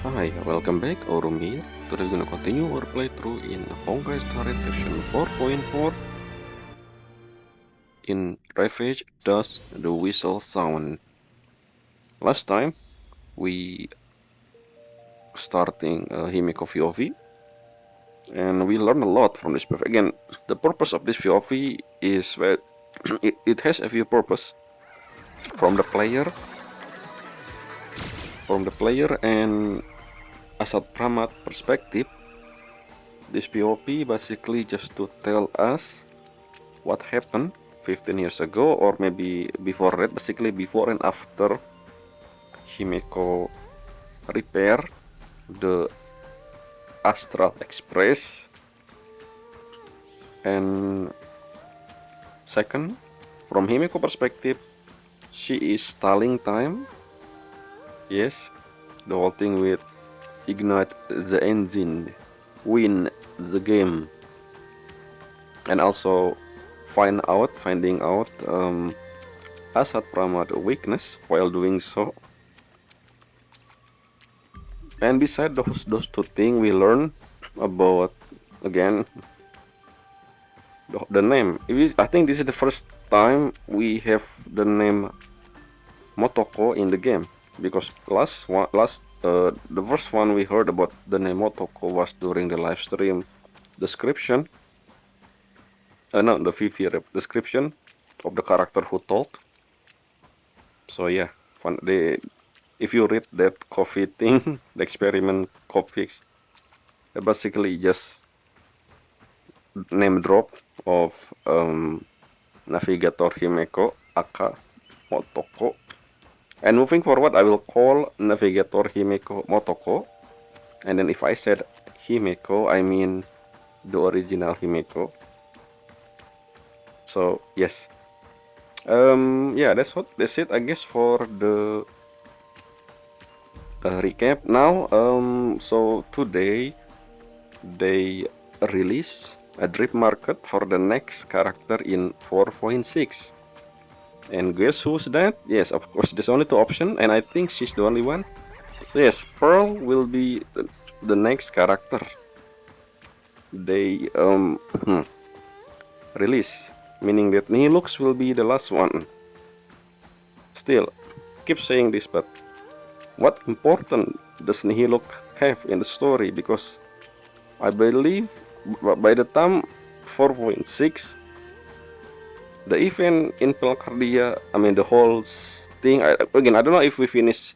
Hi, welcome back, Aurum here. Today we're gonna continue our playthrough in Honkai Star Rail version 4.4 in Ravage Does the Whistle Sound. Last time we starting Himeko VOV and we learned a lot from this POV. Again, the purpose of this VOV is that it has a few purpose from the player and Asat Pramat perspective. This POV basically just to tell us what happened 15 years ago, or maybe before that, basically before and after Himeko repair the Astral Express. And second, from Himeko perspective, she is stalling time. Yes, the whole thing with ignite the engine, win the game, and also finding out Asat Pramat weakness while doing so. And beside those two things, we learn about again the name. I think this is the first time we have the name Motoko in the game, because the first one we heard about the name Motoko was during the live stream description. No, the VV description of the character who talked. So yeah, fun. If you read that coffee thing, the experiment coffee, basically just name drop of Navigator Himeko aka Motoko. And moving forward, I will call Navigator Himeko Motoko. And then if I said Himeko, I mean the original Himeko. So yes, yeah, that's it, I guess, for the recap. Now, so today they release a drip market for the next character in 4.6. And guess who's that? Yes, of course, there's only two options, and I think she's the only one. So yes, Pearl will be the next character they release, meaning that Nihilux will be the last one. Still, keep saying this, but what important does Nihilux have in the story? Because I believe by the time 4.6, the event in Pelcardia, I mean the whole thing, again, I don't know if we finish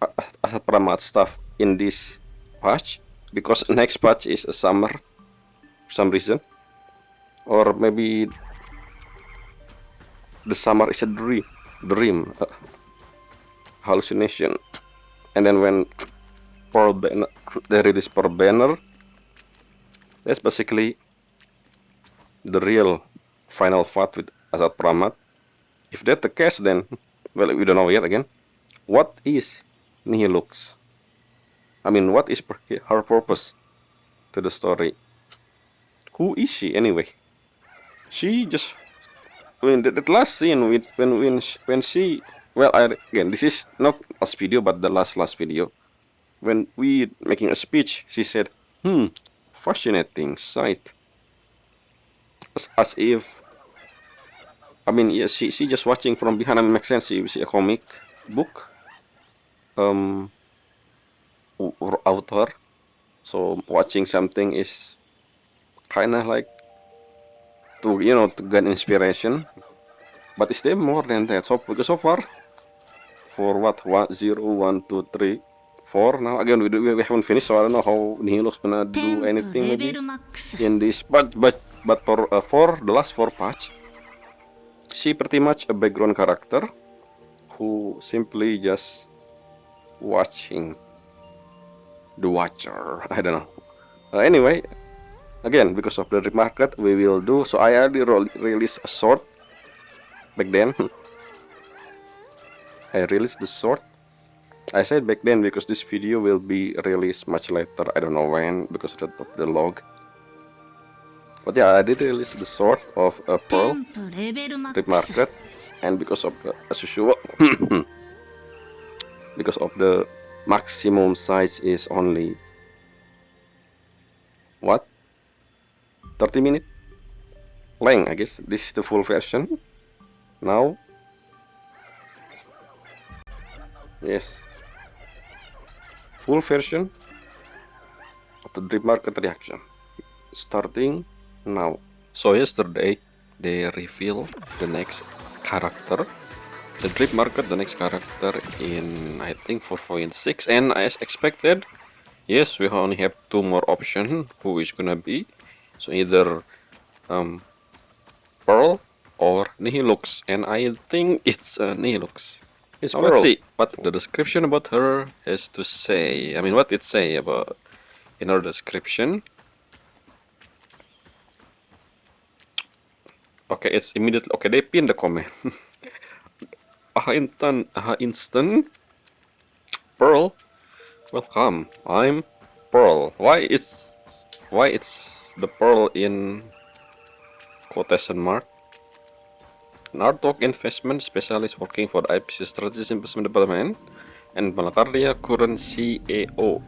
Asat Pramat stuff in this patch, because next patch is a summer for some reason, or maybe the summer is a dream, hallucination. And then when Pearl Banner, they release Pearl Banner, that's basically the real final fight with Asat Pramat. If that's the case, then, well, we don't know yet again. What is Nihilux? I mean, what is her purpose to the story? Who is she anyway? She just, I mean, that last scene with when she, well, again, this is not last video, but the last video. When we making a speech, she said, fascinating sight. As if, I mean, yes, she just watching from behind. I mean, makes sense. She a comic book author, so watching something is kind of like to gain inspiration. But is there more than that? So because so far, for what 0, 1, 2, 3, 4. Now again, we haven't finished, so I don't know how Nihilux gonna do anything maybe in this. But for the last 4 patch, she pretty much a background character who simply just watching the watcher. I don't know. Anyway, again, because of the market, we will do. So I already released a sword back then. I released the sword. I said back then because this video will be released much later. I don't know when because of the log. But yeah, I did release the sword of a Pearl Drip Market, and because of the, as usual, because of the maximum size is only what? 30 minute length, I guess. This is the full version. Now, yes, full version of the Dream Market reaction starting now. So yesterday they revealed the next character, the Dream Market, the next character in I think 4.6, and as expected, yes, we only have two more options who is gonna be. So either Pearl or Nihilux, and I think it's Nihilux. Yes, now let's see what the description about her has to say. I mean, what it say about in her description. Okay, it's immediately okay. They pin the comment. instant Pearl, welcome. I'm Pearl. Why it's the Pearl in quotation mark? An artwork investment specialist working for the IPC Strategies Investment Department and Malakardia current CAO.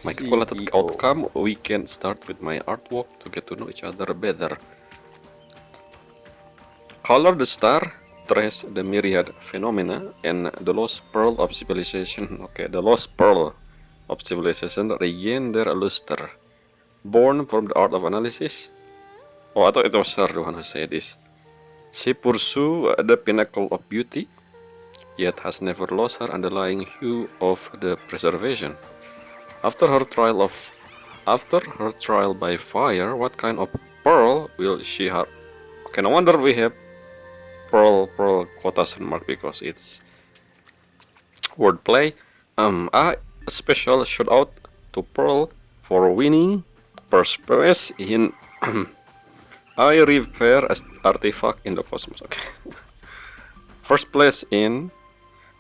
My calculated outcome, we can start with my artwork to get to know each other better. Color the star, trace the myriad phenomena, and the lost pearl of civilization. Okay, the lost pearl of civilization regain their luster. Born from the art of analysis. Oh, I thought it was her the one who said this. She pursues the pinnacle of beauty, yet has never lost her underlying hue of the preservation. After her trial by fire, what kind of pearl will she have? Okay, no wonder we have pearl quotation mark because it's wordplay. A special shout out to Pearl for winning first place in I repair artifact in the cosmos. Okay. First place in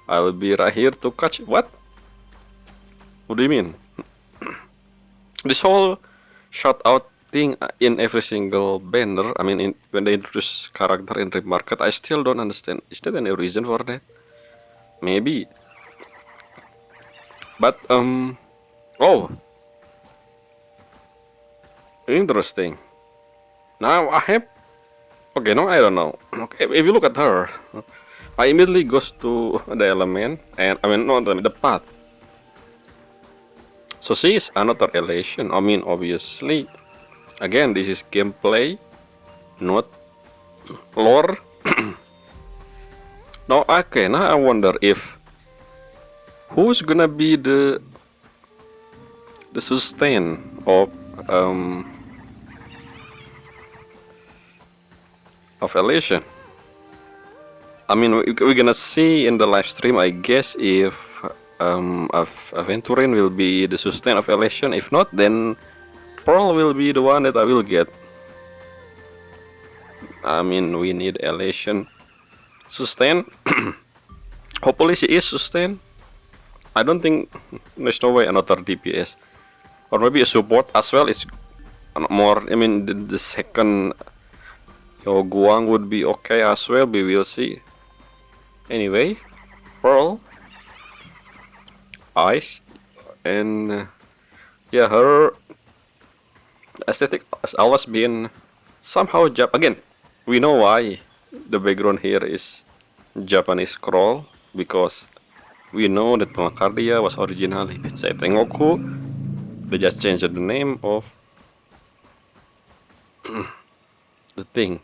I will be right here to catch what? What do you mean? This whole shout out thing in every single banner, I mean when they introduce character in Dream Market, I still don't understand. Is there any reason for that? Maybe. But oh, interesting. Now I have okay, no, I don't know. Okay, if you look at her, I immediately goes to the element and I mean not the path. So she is another elation. I mean obviously again this is gameplay, not lore. Now okay, now I wonder if who's gonna be the sustain of elation. I mean we're gonna see in the live stream, I guess, if Aventurin will be the sustain of elation. If not, then Pearl will be the one that I will get. I mean we need elation sustain. Hopefully she is sustain. I don't think there's no way another DPS or maybe a support as well is more. I mean the second Guang would be okay as well. We will see. Anyway, Pearl, eyes, and yeah, her aesthetic has always been somehow Again, we know why the background here is Japanese scroll, because we know that Makardia was originally Tengoku. They just changed the name of the thing.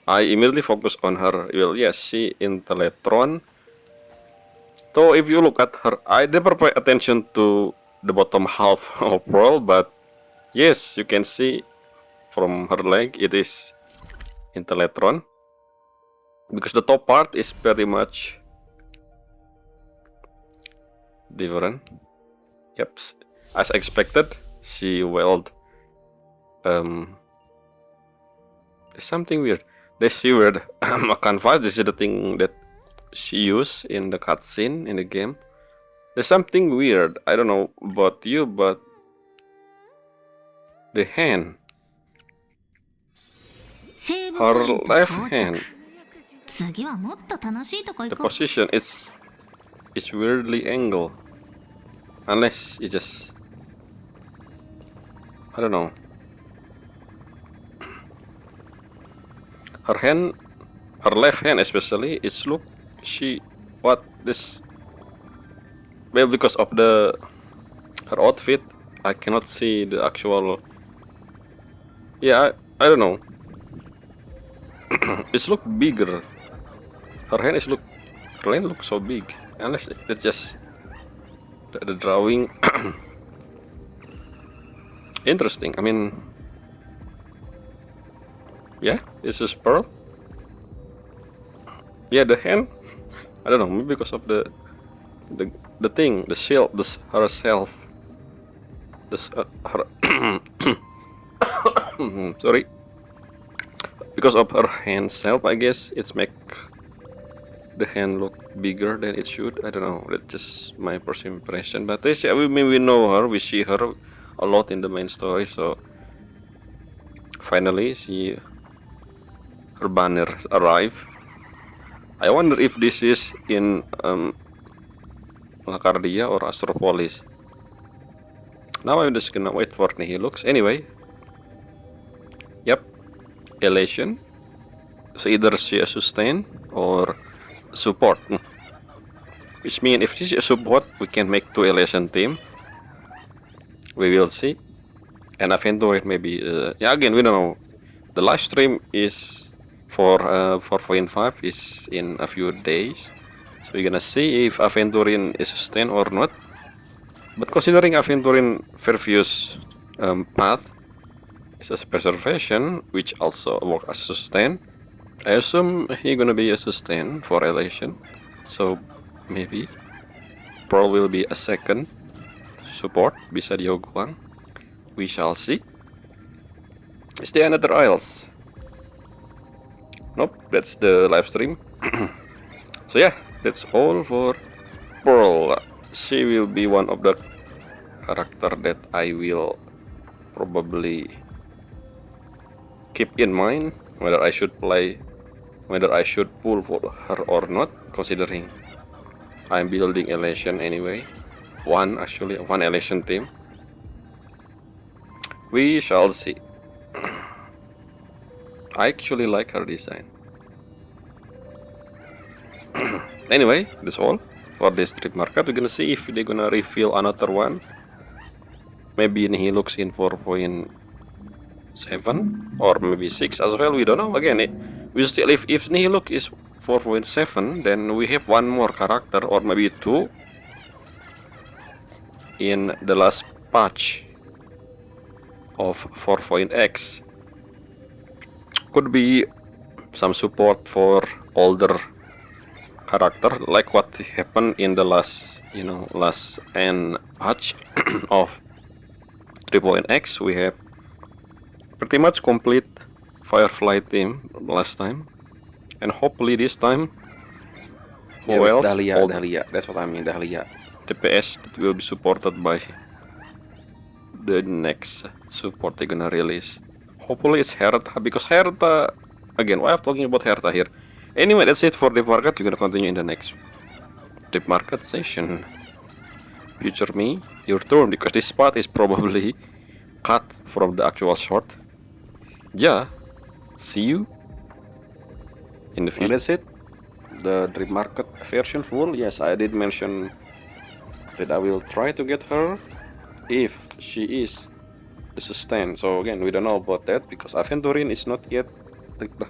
I immediately focus on her. Well, yes, she Intellectron. So if you look at her, I never pay attention to the bottom half of Pearl, but yes, you can see from her leg it is Intellectron, because the top part is very much different. Yep, as expected, she weld. There's something weird. They see weird a canvas. This is the thing that she used in the cutscene in the game. There's something weird. I don't know about you, but the hand, her left hand, the position is weirdly angled. unless it just, I don't know. Her hand, her left hand especially, is look, she, what this, well, because of the, her outfit, I cannot see the actual, yeah, I don't know. It's look bigger. Her hand is look, her hand looks so big, unless it's just the drawing. Interesting. I mean, yeah, this is pearl. Yeah, the hand, I don't know, maybe because of the thing, the shield, this herself, this her sorry, because of her hand self, I guess it's make the hand look bigger than it should. I don't know, that's just my first impression, but yeah, we know her, we see her a lot in the main story, so finally her banners arrive. I wonder if this is in Lacardia or Astropolis. Now I'm just gonna wait for Nihilux. Anyway, yep, elation. So either she a sustain or support. Which means if she's a support, we can make 2 elation team. We will see. And Aventurine maybe. Yeah, again, we don't know. The live stream is for 4.5 is in a few days. So we're gonna see if Aventurine is sustain or not. But considering Aventurine Fairview's path is as preservation, which also works as sustain, I assume he's gonna be a sustain for elation. So maybe Pearl will be a second support beside Yoguang. We shall see. Is there another isles? Nope, that's the live stream. So yeah, that's all for Pearl. She will be one of the character that I will probably keep in mind whether I should play, whether I should pull for her or not, considering I'm building elation anyway. One elation team. We shall see. I actually like her design. Anyway, that's all for this trip market. We're gonna see if they're gonna reveal another one. Maybe he looks in 4.7 or maybe 6 as well. We don't know. Again, we still, if Nihiluk is 4.7, then we have one more character or maybe 2 in the last patch of 4.x. Could be some support for older character, like what happened in the last, last end patch of 3.x. We have pretty much complete Firefly team last time, and hopefully this time, who else? Dahlia. That's what I mean, Dahlia. The PS that will be supported by the next support they're gonna release. Hopefully it's Hertha, because Hertha, again, why I'm talking about Hertha here. Anyway, that's it for the market. We're gonna continue in the next trip market session. Future me, your turn, because this spot is probably cut from the actual short. Yeah, see you in the future. And that's it. The trip market version full. Yes, I did mention that I will try to get her if she is a sustain. So again, we don't know about that because Aventurine is not yet,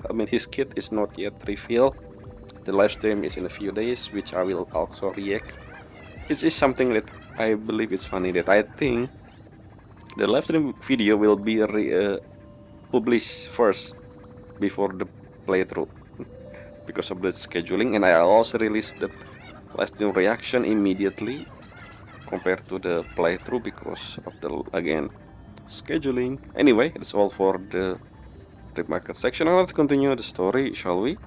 I mean his kit is not yet revealed. The live stream is in a few days, which I will also react. It is something that I believe it's funny that I think the live stream video will be published first before the playthrough because of the scheduling, and I also released the live stream reaction immediately compared to the playthrough because of the, again, scheduling. Anyway, that's all for the trip market section. Now let's continue the story, shall we?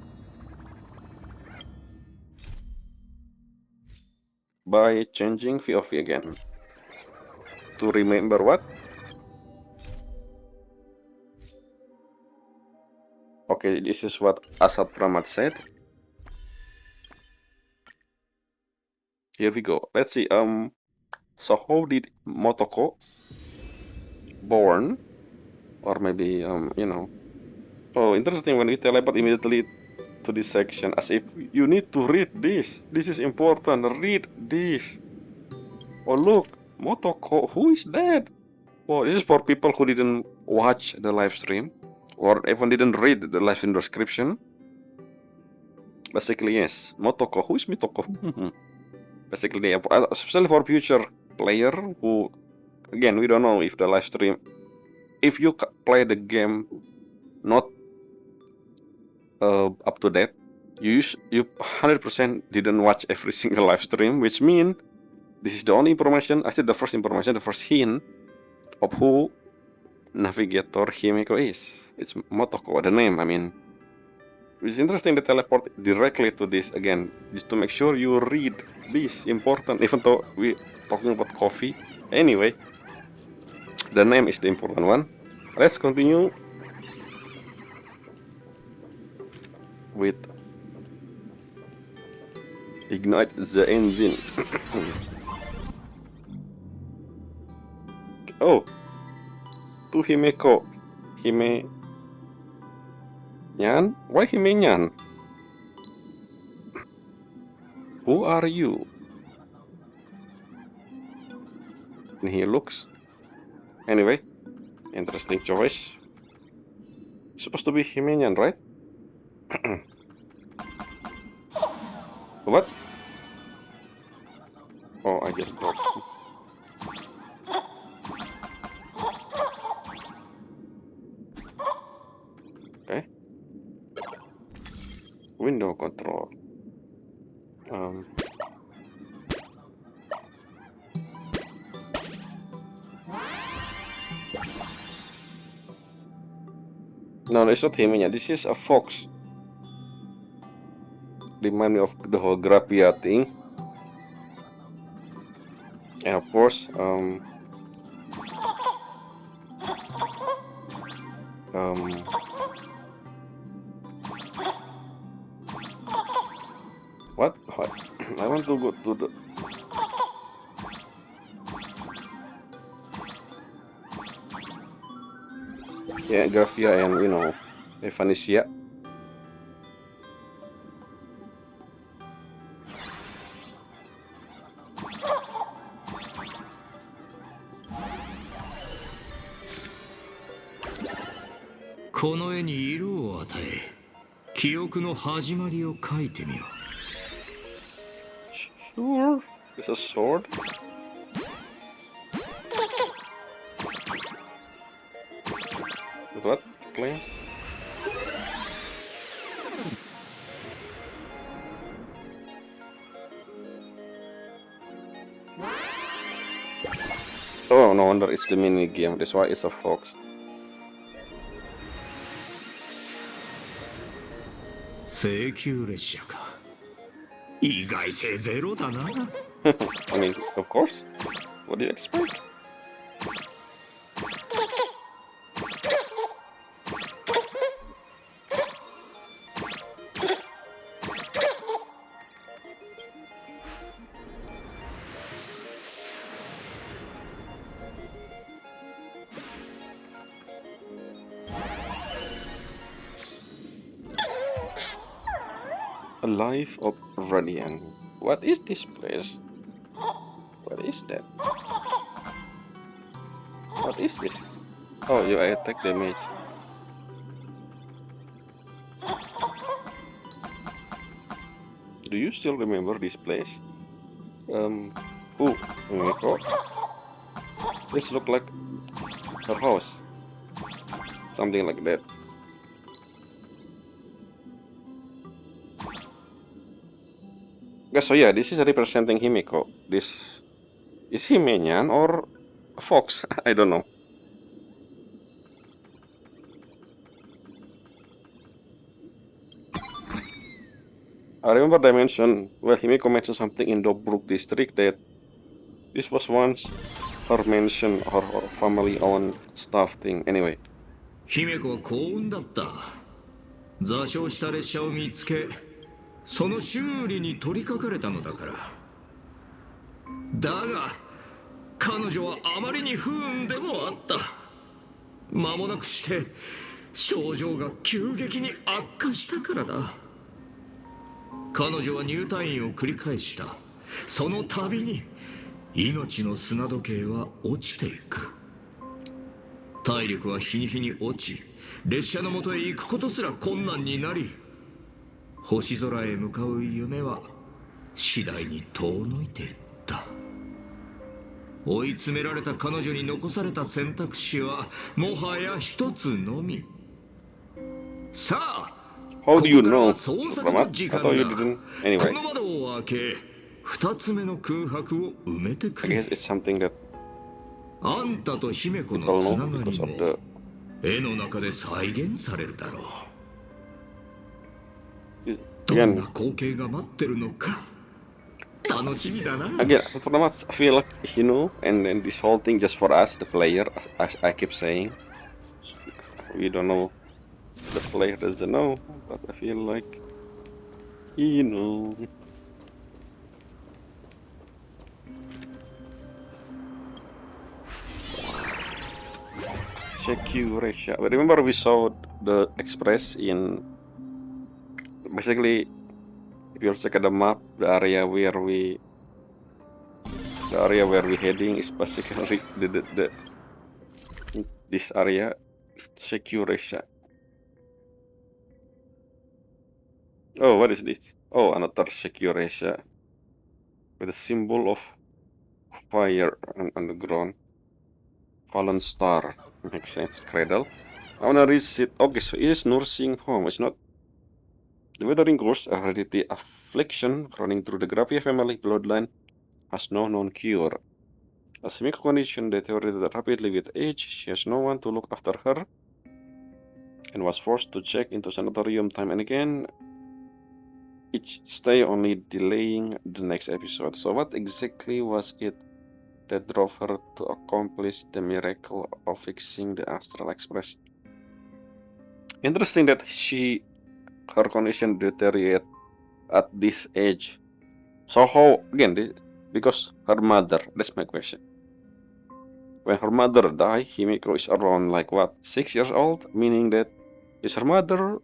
By changing VOV again. To remember what? Okay, this is what Asad Pramat said. Here we go. Let's see. So how did Motoko born? Or maybe, you know. Oh, interesting when we teleport immediately to this section as if you need to read this. This is important. Read this. Oh, look. Motoko. Who is that? Oh, this is for people who didn't watch the live stream or even didn't read the live stream description. Basically, yes. Motoko. Who is Motoko? Basically, especially for future player who, again, we don't know if the live stream, if you play the game not up to date, you 100% didn't watch every single live stream, which means this is the only information, actually the first information, the first hint of who Navigator Himeko is. It's Motoko, the name, I mean. It's interesting to teleport directly to this again, just to make sure you read this, important, even though we're talking about coffee. Anyway, the name is the important one. Let's continue with ignite the engine. Oh, to Himeko. Hime Nyan? Why Hime Nyan? Who are you? And he looks. Anyway, interesting choice. Supposed to be Hime Nyan, right? What? Oh, I just dropped. Okay. Window control. No, it's not Himenya. This is a fox. Remind me of the whole Grapia thing. And of course, what? I want to go to the. Yeah, Grapia and, you know, Evanesia. Sure, it's a sword. With what? Claim? Oh, no wonder it's the mini game. That's why it's a fox. I mean, of course. What do you expect? A life of radiant. What is this place? What is that? What is this? Oh, you attack damage. Do you still remember this place? Oh, this look like her house. Something like that. So yeah, this is representing Himiko. This is he Menyan or a fox? I don't know. I remember they mentioned, well, Himiko mentioned something in Dobruk district that this was once her mansion or her family-owned stuff thing. Anyway. 姫子は幸運だった。座礁した列車を見つけ、その修理に取り掛かれたのだから。だが、彼女はあまりに不運でもあった。間もなくして症状が急激に悪化したからだ。彼女は入退院を繰り返した。その度に命の砂時計は落ちていく。体力は日に日に落ち、列車のもとへ行くことすら困難になり、星空へ向かう夢は次第に遠のいていった。追い詰められた彼女に残された選択肢はもはや一つのみ。さあ、How do you ここから know, は創作 Ramat? の時 I 間 thought you だ。 didn't. こ Anyway, の窓を開け、二つ目の空白を埋めてく I れ。 guess it's something that あんたと姫子の people つ know なが because り of も the 絵の中で再現されるだろう。どんな again. 光景が待ってるのか楽しみだな。 Again, for Ramat, I feel like he knew, and then this whole thing just for us, the player, as I keep saying. We don't know. The player doesn't know, but I feel like he knew. Secure. But remember we saw the express in basically if you check at the map, the area where we heading is basically the this area secure. Oh, what is this? Oh, another secure with a symbol of fire on the ground. Fallen star. Makes sense. Cradle. I wanna read it. Okay, so it is nursing home. It's not. The weathering course, a hereditary affliction running through the Grappia family bloodline, has no known cure. A semic condition deteriorated rapidly with age. She has no one to look after her, and was forced to check into sanatorium time and again. Each stay only delaying the next episode. So what exactly was it that drove her to accomplish the miracle of fixing the Astral Express? Interesting that her condition deteriorated at this age. So how, again, because her mother, that's my question. When her mother died, Himiko is around like what, 6 years old? Meaning that is her mother,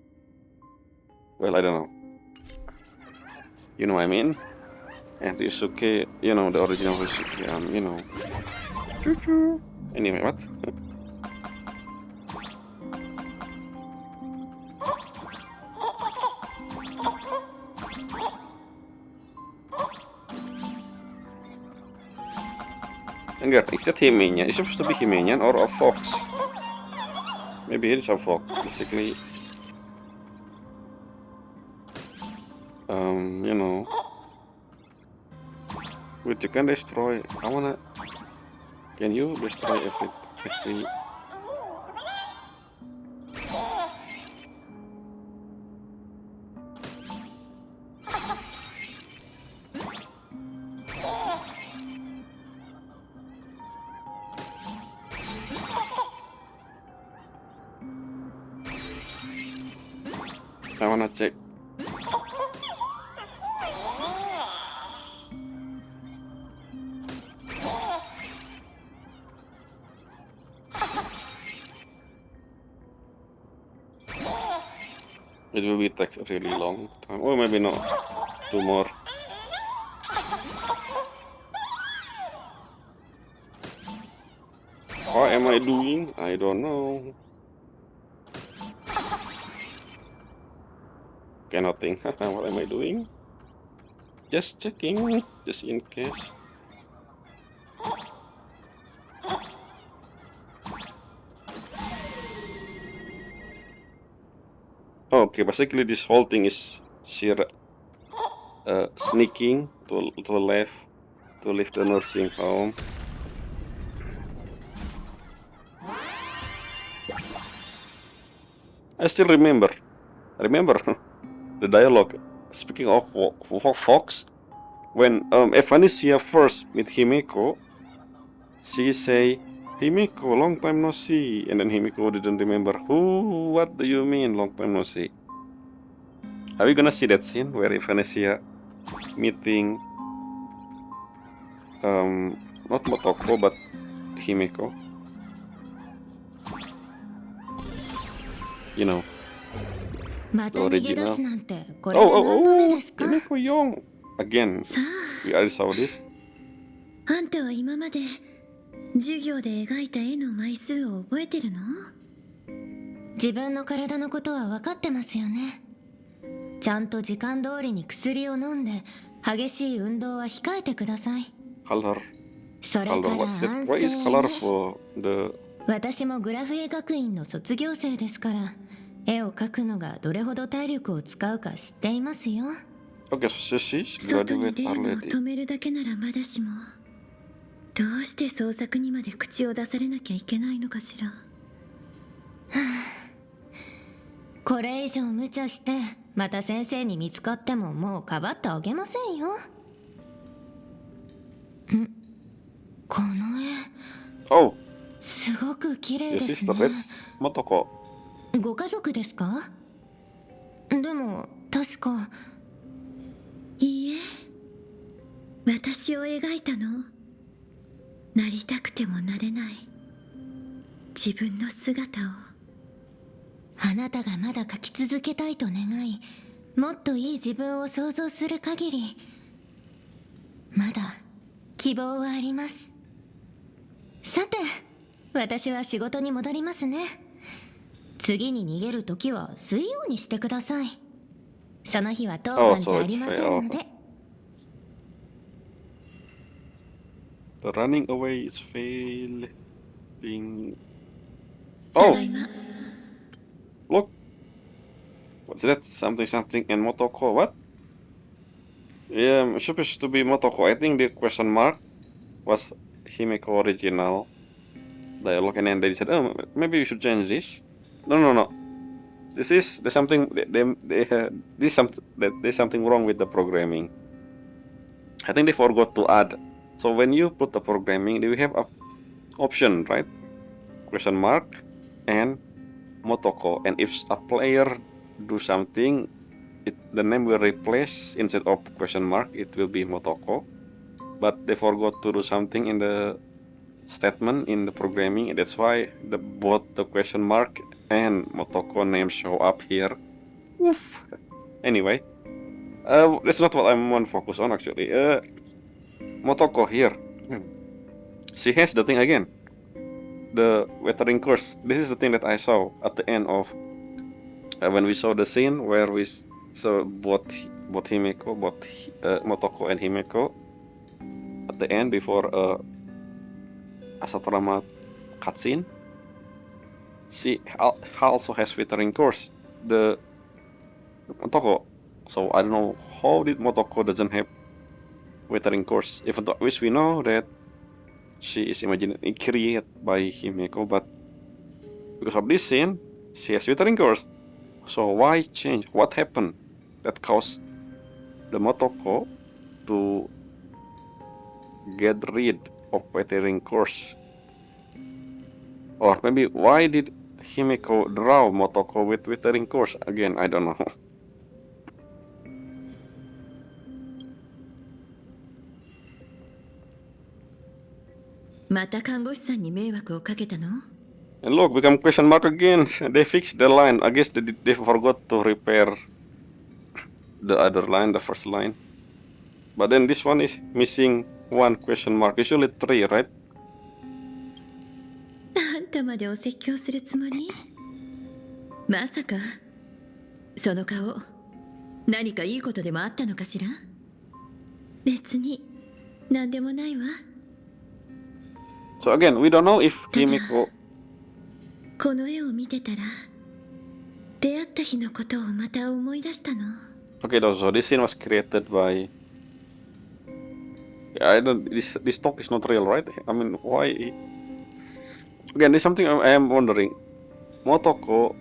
well, I don't know. You know what I mean? And Yusuke, you know, the original Yusuke, you know. Choo-choo. Anyway, what? Enggak, is that Himenya? It's supposed to be Himenya or a fox? Maybe it's a fox, basically. You know. Wait, you can destroy. Can you destroy every I wanna check. It will be take a really long time. Or maybe not. 2 more. What am I doing? I don't know. Cannot think. What am I doing? Just checking, just in case. Okay, basically this whole thing is sheer sneaking to the left to leave the nursing home. I still remember the dialogue. Speaking of Fox, when Evanesia first meet Himeko, she say, "Himeko, long time no see," and then Himeko didn't remember. Who? What do you mean, long time no see? Are we gonna see that scene where Evanesia meeting not Motoko, but Himeko. You know, また the 逃げ出 original. すなんてこ Oh, れで oh, 何度目 oh, ですか？ Himeko Young. Again, さ we already saw this. あ、あんたは今まで授業で描いた絵の枚数を覚えてるの？自分の体のことは分かってますよね。ちゃんと時間通りに薬を飲んで激しい運動は控えてください。 Color. それか Color. ら What's that? 安 Why is 静 color ね。 for the... 私もグラフ絵学院の卒業生ですから、絵を描くのがどれほど体力を使うか知っていますよ。 Okay, so she's 外に graduate 出るのを already. 止めるだけならまだしも、どうして創作にまで口を出されなきゃいけないのかしら。これ以上無茶してまた先生に見つかってももうかばってあげませんよ。この絵 Oh, すごく綺麗 your です sister, ね。 that's Motoko. ご家族ですか？でも確か。いいえ、私を描いたの。なりたくてもなれない自分の姿を。あなたがまだ描き続けたいと願い、もっといい自分を想像する限り、まだ希望はあります。さて、私は仕事に戻りますね。次に逃げるときは水曜にしてください。その日は当番じゃありませんので。 The running away is failing. た Oh, だいま。 look. What's that? Something, something, and Motoko. What? Yeah, supposed to be Motoko. I think the question mark was Himeko original dialogue, and then they said, "Oh, maybe you should change this." No, no, no. There's something. There's something wrong with the programming. I think they forgot to add. So when you put the programming, they will have a option, right? Question mark and Motoko, and if a player do something, the name will replace instead of question mark, it will be Motoko. But they forgot to do something in the statement in the programming, and that's why both the question mark and Motoko names show up here. Oof. Anyway, that's not what I want to focus on actually. Motoko here, she has the thing again, the weathering course. This is the thing that I saw at the end of when we saw the scene where we saw both Motoko and Himeko at the end before Asatorama cutscene. She also has weathering course, the Motoko. So I don't know how did Motoko doesn't have weathering course, even though which we know that she is imagined created by Himeko, but because of this scene, she has weathering course. So why change? What happened that caused the Motoko to get rid of weathering course? Or maybe why did Himeko draw Motoko with weathering course? Again, I don't know. また看護師さんに迷惑をかけたの？ And look, become question mark again. They fixed the line. I guess they forgot to repair the other line, the first line. But then this one is missing one question mark. Usually three, right? あんたまでお説教するつもり？まさかその顔、何かいいことでもあったのかしら？別に何でもないわ。 So again, we don't know if Himeko... この絵を見てたら出会った日のことをまた思い出したの。 Okay, so this scene was created by... Yeah, I don't... This talk is not real, right? I mean, why... Again, there's something I am wondering. Motoko...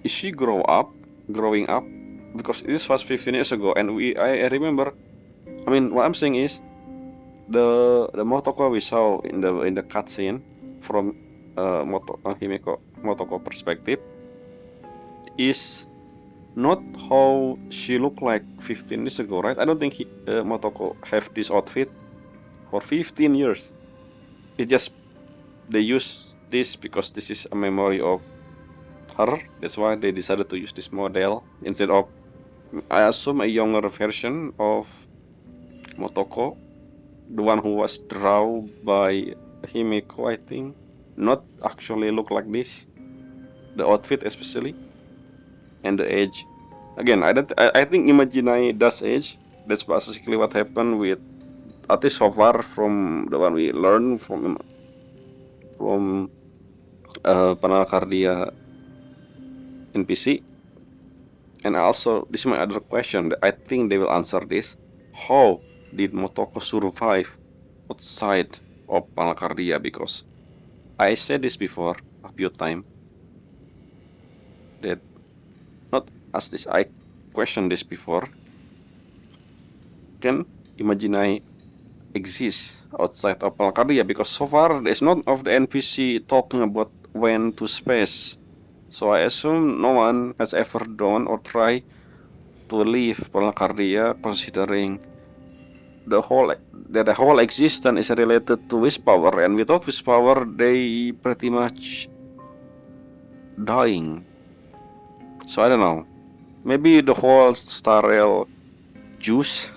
Is she growing up? Because this was 15 years ago, and I remember... I mean, what I'm saying is... The Motoko we saw in the cutscene from Himeko Motoko perspective is not how she looked like 15 years ago, right? I don't think Motoko have this outfit for 15 years. It just, they use this because this is a memory of her. That's why they decided to use this model instead of, I assume, a younger version of Motoko, the one who was drawn by Himeko, I think. Not actually look like this. The outfit especially, and the age. Again, I think Imaginai does age. That's basically what happened with, at least so far, from the one we learned from Panacardia NPC. And also, this is my other question. I think they will answer this. How did Motoko survive outside of Panacardia? Because I said this before a few times, that not as this, I questioned this before. Can Imaginai exist outside of Panacardia? Because so far there's none of the NPC talking about went to space. So I assume no one has ever done or tried to leave Panacardia, considering the whole existence is related to wish power, and without wish power they pretty much dying. So I don't know. Maybe the whole Star Rail juice,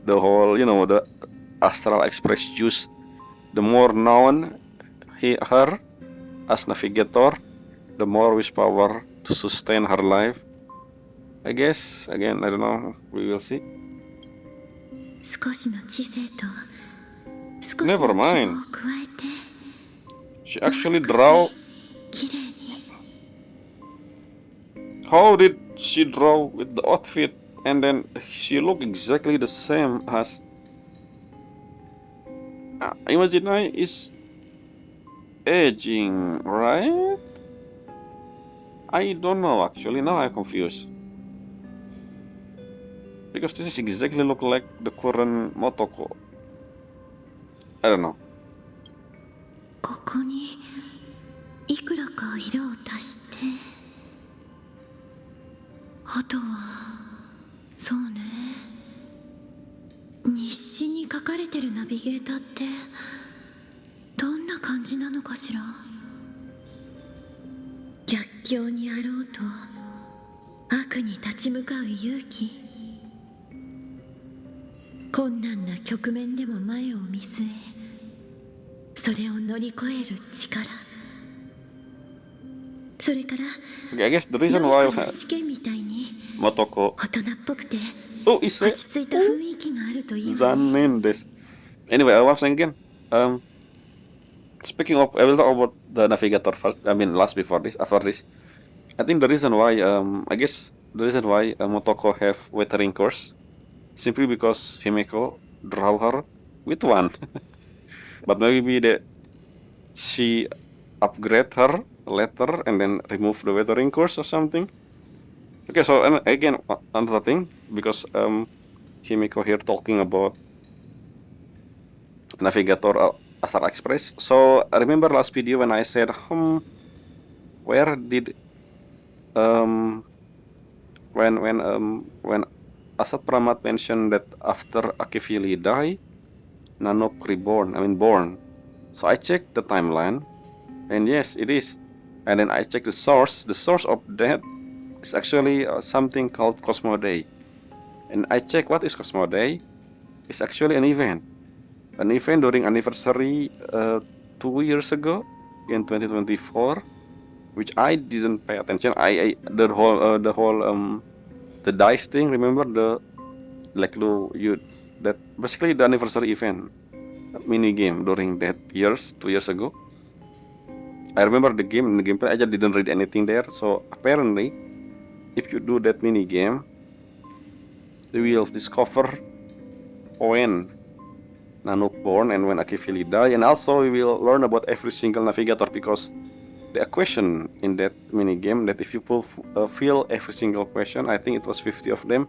the whole, the Astral Express juice, the more known her as navigator, the more wish power to sustain her life. I guess, again, I don't know, we will see. 少しの知性と少し Never の希 mind. 望を加えて She もう actually 少 draw. し綺麗に How did she draw with the outfit and then she look exactly the same as Imaginai is aging, right? I don't know actually, now I'm confused. Because this is exactly look like the current Motoko. I don't know. ここにいくらか色を足してあとはそうね日誌に書かれてるナビゲーターってどんな感じなのかしら逆境にあろうと悪に立ち向かう勇気困難な局面でも前を見据えそれを乗り越える力それから Okay, I guess the reason why 何かの試験みたいに Motoko. 大人っぽくて Oh, is 落 it? ち着いた雰囲気があるといいわね Zanen this. Anyway, I was thinking, speaking of, I will talk about the navigator first. I mean, last before this, after this. I think the reason why, I guess the reason why Motoko have weathering course, simply because Himeko draw her with one. But maybe that she upgrade her later and then remove the weathering course or something. Okay, so again, another thing, because Himeko here talking about navigator Astral Express. So I remember last video when I said, where did when Asat Pramat mentioned that after Akifili die, Nanok born. So I checked the timeline, and yes, it is. And then I checked the source. The source of that is actually something called Cosmo Day. And I checked what is Cosmo Day. It's actually an event during anniversary 2 years ago in 2024, which I didn't pay attention. The whole the dice thing. Remember that basically the anniversary event mini game during that 2 years ago. I remember the game. In the gameplay, I just didn't read anything there. So apparently, if you do that mini game, you will discover when Nanuk born and when Akifili die, and also we will learn about every single navigator, because the question in that mini game that if you fill every single question, I think it was 50 of them,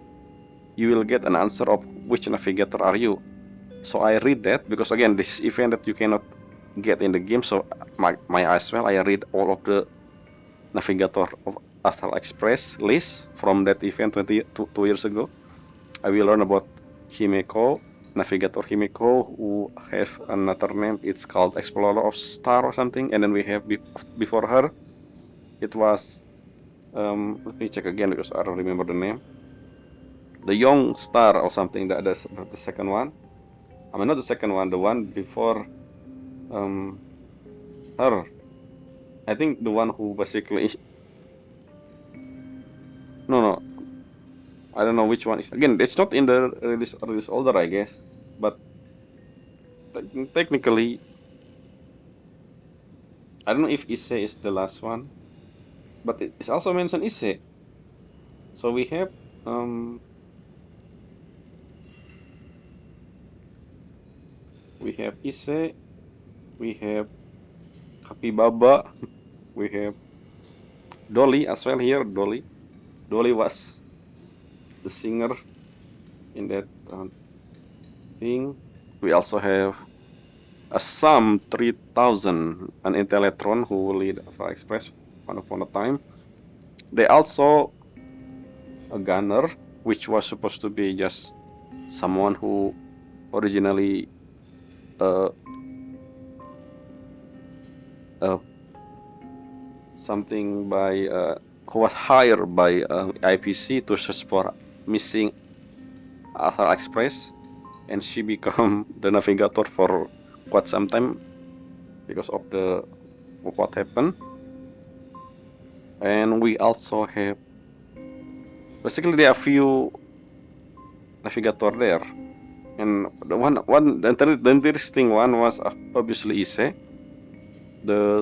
you will get an answer of which navigator are you. So I read that because again, this is event that you cannot get in the game. So my as well, I read all of the navigator of Astral Express list from that event 2 years ago. I will learn about Himeko, navigator Himiko, who have another name. It's called Explorer of Star or something. And then we have before her, it was let me check again because I don't remember the name. The Young Star or something. That's the second one. I mean, not the second one. The one before her. I think the one who basically. No. I don't know which one is. Again, it's not in the release order, I guess. But technically, I don't know if Ise is the last one. But it's also mentioned Ise. So we have Ise, we have Happy Baba, we have Dolly as well here. Dolly was the singer in that thing. We also have a Sam 3000, an Intellectron who will lead Astral Express once upon a time. They also a gunner, which was supposed to be just someone who originally something by who was hired by IPC to search for missing Astral Express, and she become the navigator for quite some time because of what happened. And we also have basically there are few navigator there, and the interesting one was obviously Ise,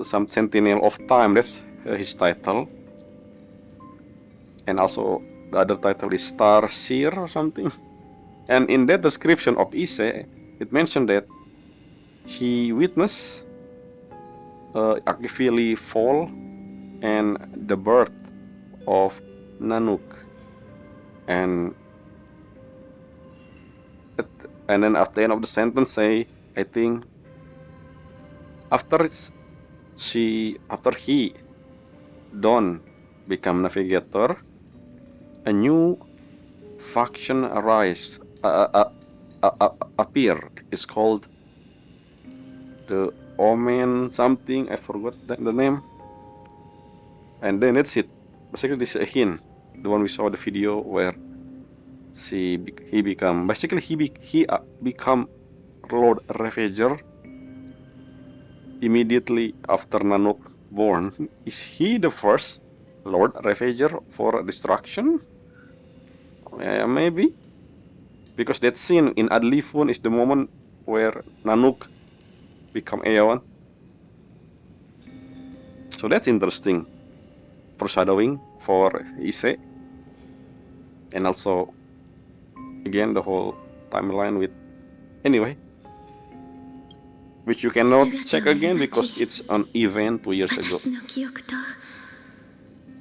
some Sentinel of Time. That's his title, and also the other title is Star Seer or something. And in that description of Ise, it mentioned that he witnessed Akifili fall and the birth of Nanook, and then at the end of the sentence say, I think after he don't become navigator, a new faction appear. It's called the Omen something. I forgot the name. And then that's it. Basically, this is a hint. The one we saw the video where he become Lord Ravager immediately after Nanook born. Is he the first Lord Ravager for destruction? Maybe, because that scene in Adlifun is the moment where Nanook become Aeon. So that's interesting foreshadowing for Ise, and also again the whole timeline with anyway, which you cannot check again because it's an event 2 years ago. 私の記憶と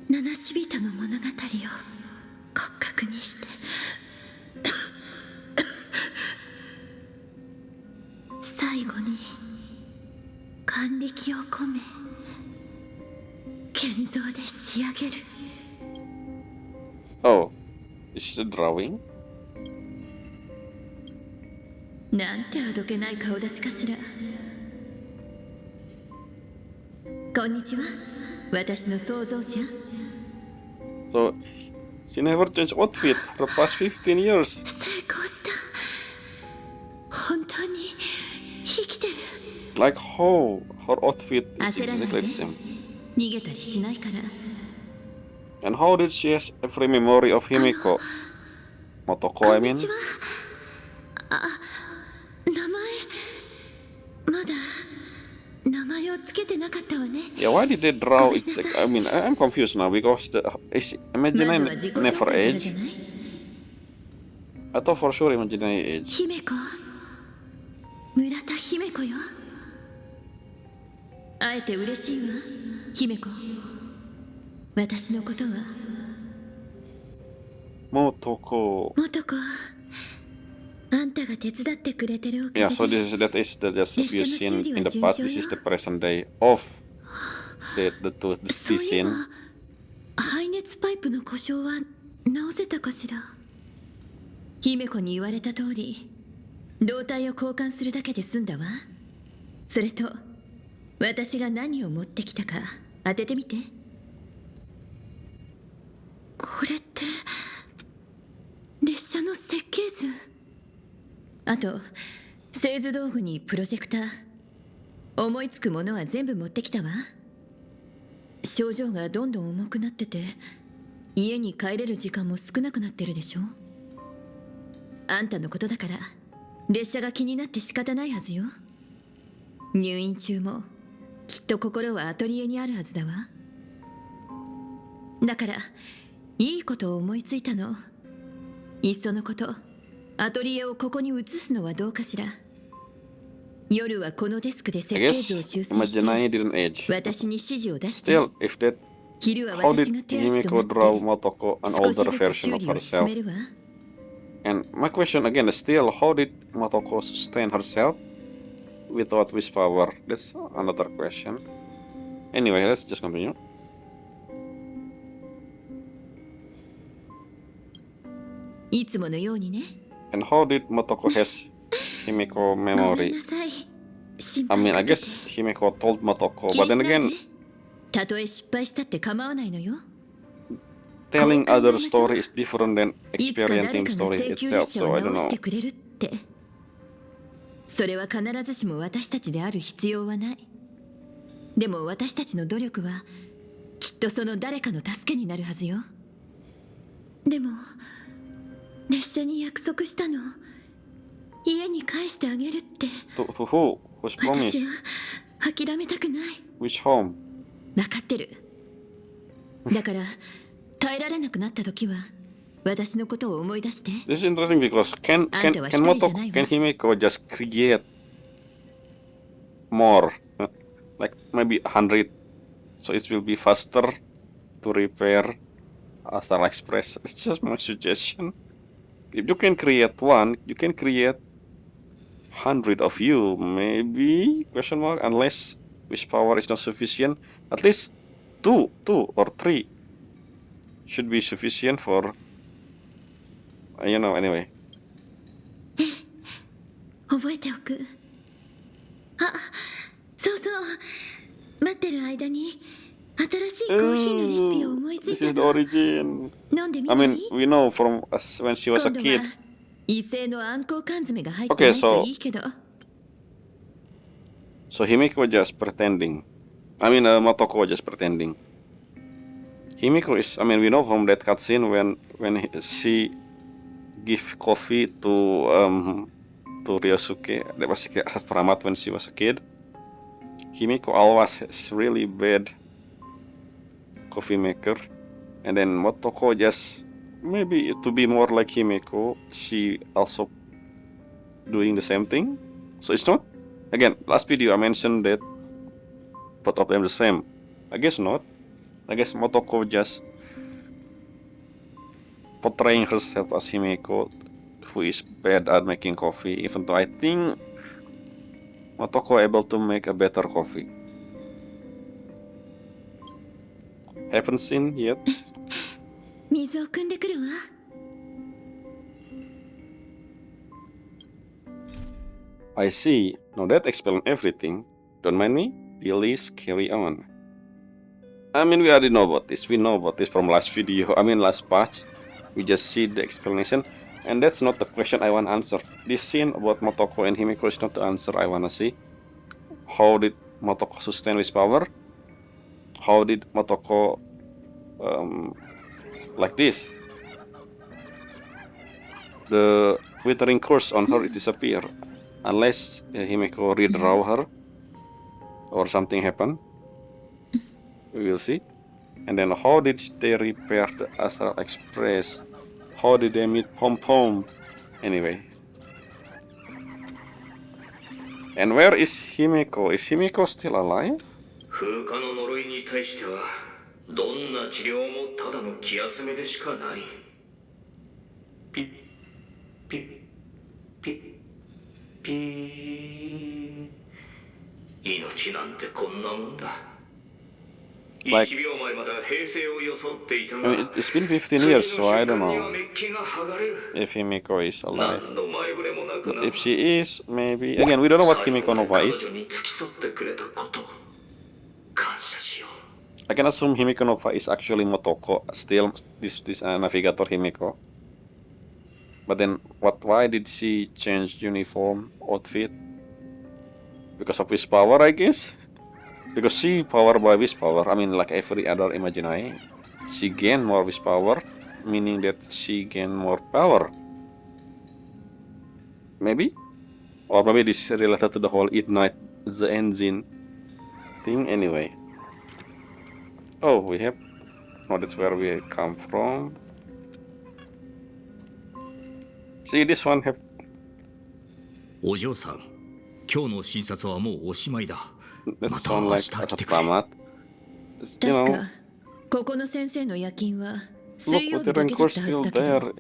七死人の物語を骨格にして最後に還暦を込め建造で仕上げる。 Oh, is it a drawing? なんてあどけない顔立ちかしら。こんにちは、私の創造者。 So she never changed outfit for the past 15 years. 成功した。本当に生きてる。 Like how her outfit is 焦らない exactly で。 the same. 逃げたりしないから。 And how did she have every memory of Himiko? Motoko, I こん mean. にちは。あ、名前まだ名前をつけてなかったわね。 Yeah, why did they draw it? I mean, I'm confused now because Imaginary まずは自己紹 never 介からじ age. ゃない。 I thought for sure Imaginary age. 姫子、村田姫子よ。会えて嬉しいわ、姫子。私のことは Motoko. 元子、あんたが手伝ってくれてるおかげ Yeah, で so that is the just a few scene in the past. This is the present day of the そういえば scene. 排熱パイプの故障は直せたかしら。姫子に言われた通り胴体を交換するだけで済んだわ。それと私が何を持ってきたか当ててみて。これって列車の設計図。あと製図道具にプロジェクター、思いつくものは全部持ってきたわ。症状がどんどん重くなってて、家に帰れる時間も少なくなってるでしょ。あんたのことだから列車が気になって仕方ないはずよ。入院中もきっと心はアトリエにあるはずだわ。だからいいことを思いついたの。いっそのことアトリエをここに移すのはどうかしら。夜はこのデスクで I 設計 guess 図を修正し Imaginai て didn't age. 私に指示を出して。 Still, if that, 昼は how 私 did が手足と Himiko な draw って Motoko an 少し older ずつ version 修 of 理を進 herself? めるわ。 And my question again is still, how did Motoko sustain herself without wish power? That's another question. Anyway, let's just continue. いつものようにね。 And how did Motoko has Himiko ごめん memory? なさい。心 I 配 mean, か I けて。 guess Himiko told Motoko, 気 but に then しないで。 again, たとえ失敗したって構わないのよ。 telling こう考え other ましょう。 story is different than いつか誰 experiencing かが story 請求 itself, 列車 so を I don't 直し know. てくれるって。それは必ずしも私たちである必要はない。でも私たちの努力はきっとその誰かの助けになるはずよ。でも列車に約束したの。家に返してあげるって。 To who? Whose 私 promise? は諦めたくない。 Which home? 分かってる。だから耐えられなくなった時は私のことを思い出して。 This is interesting because can Anta wa can hitori Motoko, janai can wa. Himiko just create more, like maybe 100, so it will be faster to repair Astral Express? It's just my suggestion. If you can create one, you can create 100 of you, maybe? Question mark. Unless wish power is not sufficient, at least two or three should be sufficient for, anyway. 覚えておく。あ、そうそう。待ってる間に新しいコーヒーのレシピを思いつい This た is the の。 origin. 飲んでみ I ない？ mean, we know from us when she was a 今度 kid. は異性のあんこう缶詰が入って Okay, ないと so いいけど。 so Himiko just pretending. I mean, Motoko was just pretending. Himiko is. I mean, we know from that cutscene when she give coffee to Ryosuke. That was as Pramat when she was a kid. Himiko always has really bad coffee maker, and then Motoko just maybe to be more like Himiko, she also doing the same thing. So it's not. Again, last video I mentioned that both of them the same. I guess not. I guess Motoko just portraying herself as Himiko, who is bad at making coffee, even though I think Motoko able to make a better coffee. Haven't seen yet. 水を汲んでくるわ。 I see. Now that explains everything. Don't mind me. Please carry on. I mean, we already know about this. We know about this from last video. I mean, last patch. We just see the explanation. And that's not the question I want to answer. This scene about Motoko and Himiko is not the answer I want to see. How did Motoko sustain his power? How did Motoko like this? The withering curse on her disappear. Unless Himiko redraw her or something happen. We will see. And then how did they repair the Astral Express? How did they meet Pom Pom? Anyway. And where is Himiko? Is Himiko still alive? 風化の呪いに対してはどんな治療もただの気休めでしかない。ピッピッピッピー。命なんてこんなもんだ。Like, 1秒前までは平静を装っていた I が mean, it's been 15 次の years, so I 瞬 don't 間には know メッキが剥がれる if Himiko is alive. 何の前触れもなく But な if she is, maybe again, we don't know what 最後 Himiko まで Nova 彼 is. 女に付き添ってくれたこと感謝しよう I can assume Himiko Nova is actually Motoko, still this navigator Himiko. But then, why did she change uniform outfit? Because of wish power, I guess. Because she powered by wish power. I mean, like every other Imaginai, she gain more wish power, meaning that she gain more power. Maybe, or maybe this is related to the whole ignite the engine thing. Anyway. Oh, we have. Oh, that's where we come from. See, this one have. お嬢さん今日の診察はもうおしまいだ That また sound 明 like 日 a 来てくれ Pramat. You 確 know, かここの先生の夜勤は look, 水曜 the 日だけだ rancor ったはず still だけど there,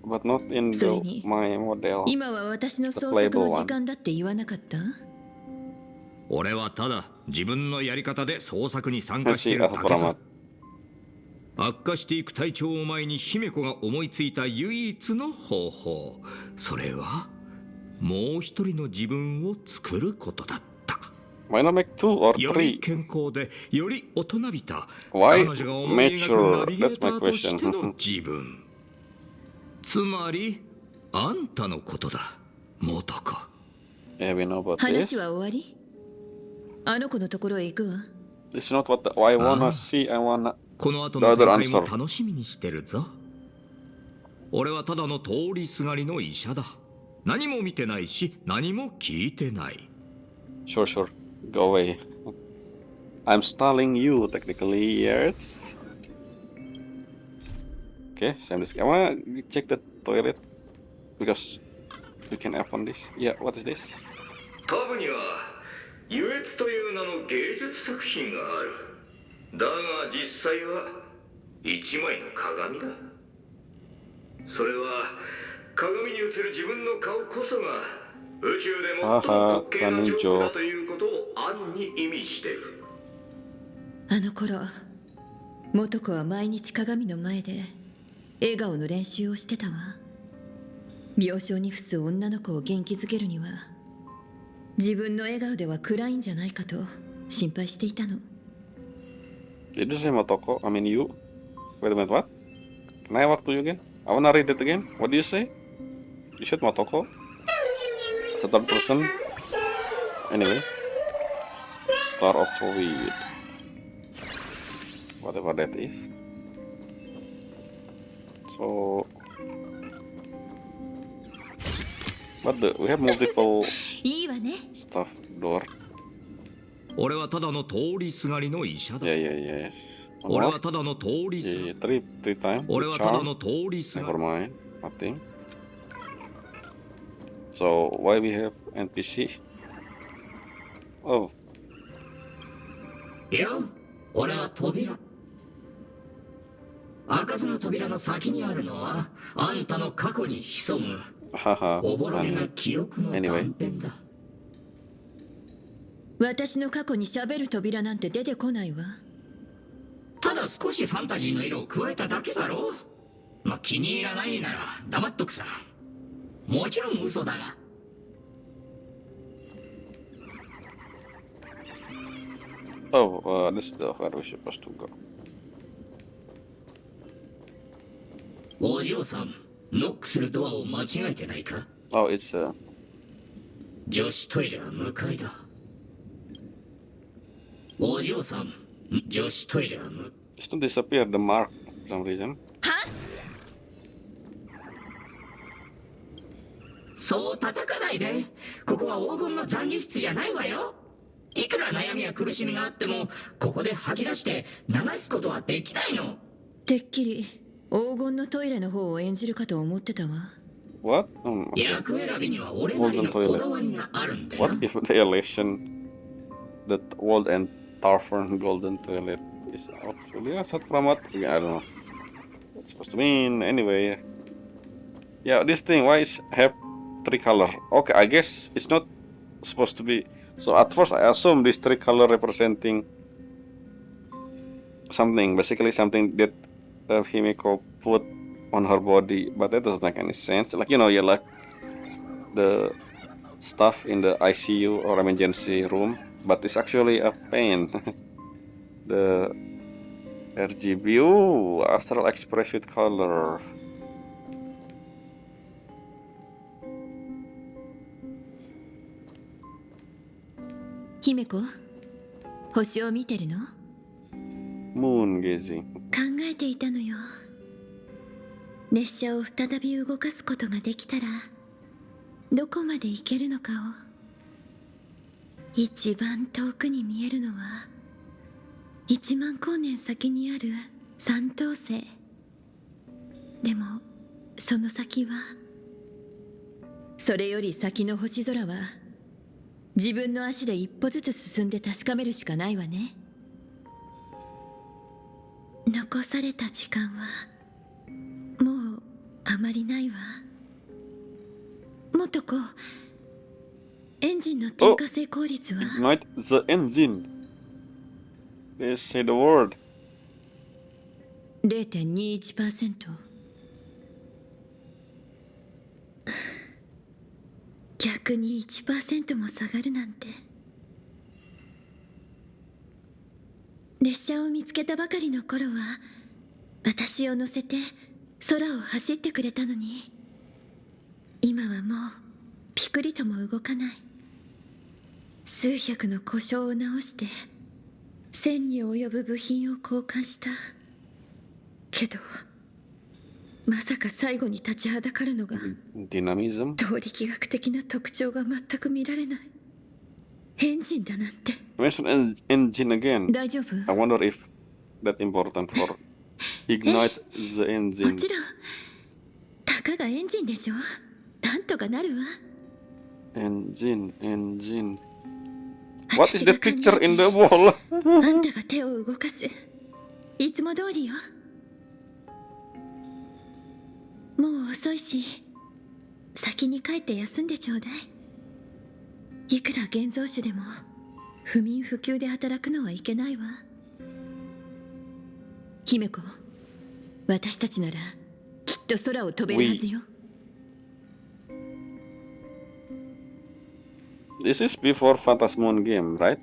but not in それ the に my model. 今は私の The 創作 playable の時 one. 間だって言わなかった？俺はただ自分のやり方で創作に参加 Let's してい see る as だけ Pramat. さ悪化していく体調を前に姫子が思いついた唯一の方法それはもう一人の自分を作ることだった Why not make 2 or より 3? 健康でより大人びた Why 彼女が思い描く mature? ナビゲ That's ータ my ーとして question. の自分つまりあんたのことだ元子 Yeah, we know about 話 this. は終わり？あの子のところへ行くわ。 This is not what I wanna Ah. see. I wanna. この後 The の other 展開も answer. 楽しみにしてるぞ俺はただの通りすがりの医者だ何も見てないし何も聞いてない Sure, sure. Go away. I'm stalling you, technically. Yes. Okay, send this. I wanna check the toilet because you can open this. Yeah, what is this? タブには優越という名の芸術作品があるだが実際は一枚の鏡だそれは鏡に映る自分の顔こそが宇宙で最も滑稽なジョークだということを暗に意味しているあの頃元子は毎日鏡の前で笑顔の練習をしてたわ。病床に伏す女の子を元気づけるには自分の笑顔では暗いんじゃないかと心配していたの。Did you say Motoko? I mean you? Wait a minute, what? Can I walk to you again? I wanna read it again. What do you say? You said Motoko? As a third person? Anyway. Star of Weed. Whatever that is. So... But we have multiple いいわね。 stuff door. 俺はただの通りすがりの医者だ Yeah, yeah, yes. 俺はただの通りす Yeah, three times. 俺はただ Charm. の通りすが Never mind. Nothing. So why we have NPC? Oh, いや、俺は扉。開かずの扉の先にあるのは、あんたの過去に潜む、 haha. おぼろげな Anyway. 記憶の断片だ。私の過去に喋る扉なんて出てこないわ。ただ少しファンタジーの色を加えただけだろう。まあ、気に入らないなら黙っとくさ。もちろん嘘だが。Oh, this is the where we're supposed to go. お嬢さん、ノックするドアを間違えてないか？ Oh, it's 女子トイレは向かいだ。お嬢さん、女子トイレは向 it's to disappear the mark for some reason. そう叩かないで。ここは黄金の懺悔室じゃないわよ。いくら悩みや苦しみがあっても、ここで吐き出して流すことはできないの。てっきり黄金のトイレの方を演じるかと思ってたわ。What? Okay. 役選びには俺なりのこだわりがあるんだよ。 What if the election that World and Tavern Golden Toilet is actually a set from what? I don't know. What's supposed to mean anyway. Yeah, this thing why is have three color? Okay, I guess it's not supposed to be. So at first I assume this three color representing something, basically something that Himiko put on her body, but that doesn't make any sense. Like, you know, yeah, like the stuff in the ICU or emergency room, but it's actually a paint. The RGB, ooh, astral express with color. 姫子、星を見てるの？ Moon gazing. 考えていたのよ。列車を再び動かすことができたらどこまで行けるのかを。一番遠くに見えるのは1万光年先にある三等星。でもその先は、それより先の星空は自分の足で一歩ずつ進んで確かめるしかないわね。残された時間はもうあまりないわ。もっとこう、エンジンの点火成功率は Ignite the engine. They say the word. 0.21%。逆に 1% も下がるなんて。列車を見つけたばかりの頃は私を乗せて空を走ってくれたのに、今はもうピクリとも動かない。数百の故障を直して1000に及ぶ部品を交換したけど、まさか最後に立ちはだかるのが Dynamism. 動力学的な特徴が全く見られないエンジンだなんて。 Mention engine again. 大丈夫？ I wonder if that's important for ignite the も engine. ちろん、たかがエンジンでしょ。なんとかなるわ。 Engine. What is that picture in the wall? あんたが手を動かす。いつも通りよ。もう遅いし、先に帰って休んでちょうだい。いくら現像種でも不眠不休で働くのはいけないわ。姫子、私たちならきっと空を飛べるはずよ。 This is before Phantasmoon game, right?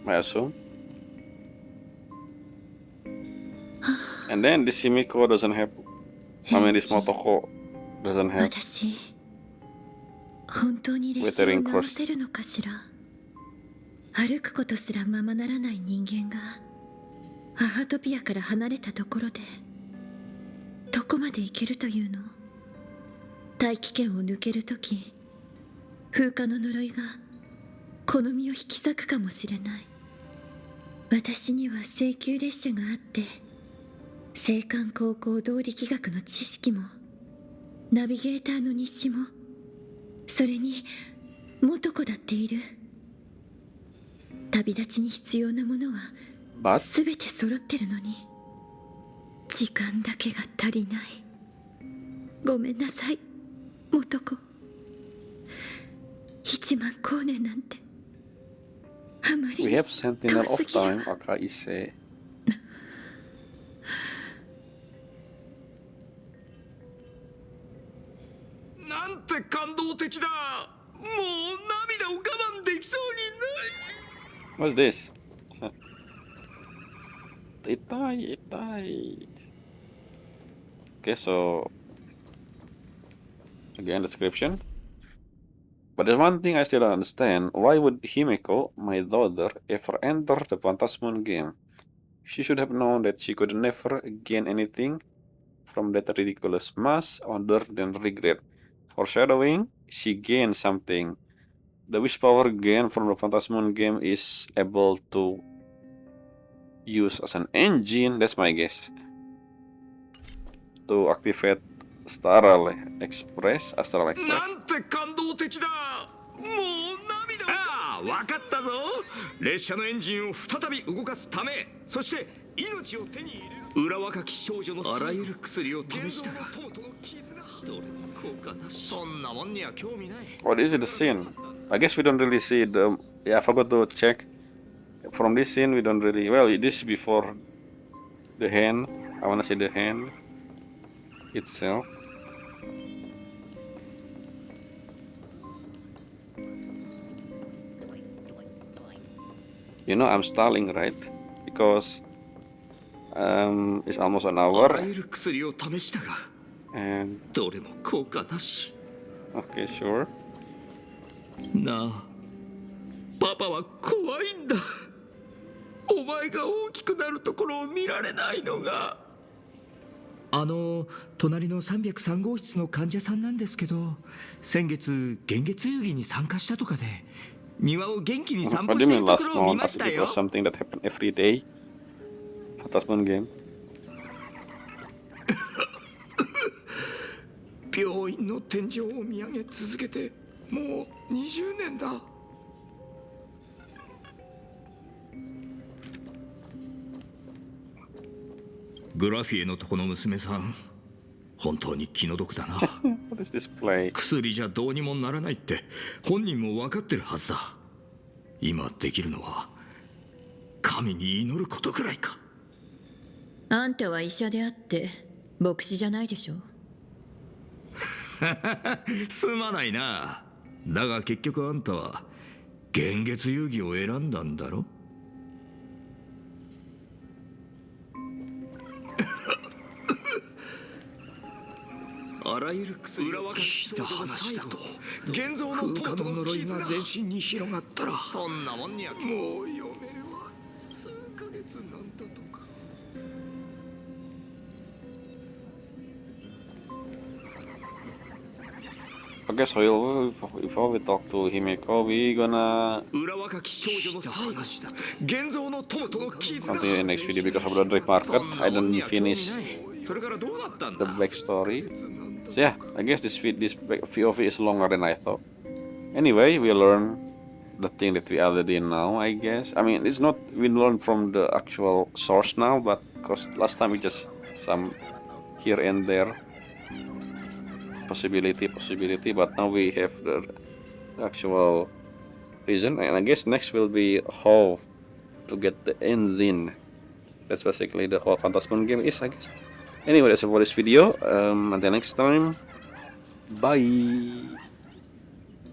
I assume. And then this Himiko doesn't have. I mean, this Motoko doesn't have. 私、本当に列車を直せるのかしら。歩くことすらままならない人間がアハトピアから離れたところでどこまで行けるというの？大気圏を抜けるとき、風化の呪いがこの身を引き裂くかもしれない。私には請求列車があって、青函高校動力学の知識もナビゲーターの日誌も、それに元子だっている。旅立ちに必要なものは But 全て揃ってるのに、時間だけが足りない。ごめんなさい、元子。1万光年なんてあまり we have Sentinel 遠 of すぎる Time, Akaise. なんて感動的だ。もう涙を我慢できそうにない。 What's this? Itai. Okay, so again description. But there's one thing I still don't understand. Why would Himeko, my daughter, ever enter the Phantasmoon game? She should have known that she could never gain anything from that ridiculous mass other than regret. Foreshadowing, she gained something. The wish power gained from the Phantasmoon game is able to use as an engine, that's my guess, to activate Astral Express. なんて感動的だ。もう涙を。ああ、わかったぞ。列車のエンジンを再び動かすため、そして命を手に入れる。裏若き少女のあらゆる薬を試したが、どれも効果なし。そんなもんには興味ない。 What is it, the scene? I guess we don't really see the. Yeah, I forgot to check from this scene we don't really, well, this is before the hand. I wanna see the hand itself. You know I'm stalling, right? Because it's almost an あ hour らゆる薬を試したが and どれも効果なし。 okay, sure. なあ、パパは怖いんだ。お前が大きくなるところを見られないのが。隣の303号室の患者さんなんですけど、先月幻月遊戯に参加したとかで庭を元気に散 What 歩 do し you て mean ると last ころを見 month ま as し if た it よ。 was something that happened every day? Phantasm game. 病院の天井を見上げ続けてもう20年だ。グラフィエのとこの娘さん、本当に気の毒だな。 What is this play? 薬じゃどうにもならないって本人も分かってるはずだ。今できるのは神に祈ることくらいか。あんたは医者であって牧師じゃないでしょ。すまないな。だが結局あんたは幻月遊戯を選んだんだろ。あらゆる薬を聞いた話だと現像の風化の呪いが全身に広がったら、そんなもんにはもう余命は数ヶ月なんだとか。 Okay, so before we talk to Himeko, we gonna 裏若き少女の最後だ。現像の友との絆。 continue in next video because of the Drake Market. I don't finish それからどうなったん the だ。 backstory. So yeah, I guess this POV is longer than I thought. Anyway, we learn the thing that we already know, I guess. I mean, it's not we learn from the actual source now, but because last time we just some here and there possibility, but now we have the actual reason. And I guess next will be how to get the engine. That's basically the whole Phantasm game is, I guess. Anyway, that's all for this video. Until next time, bye.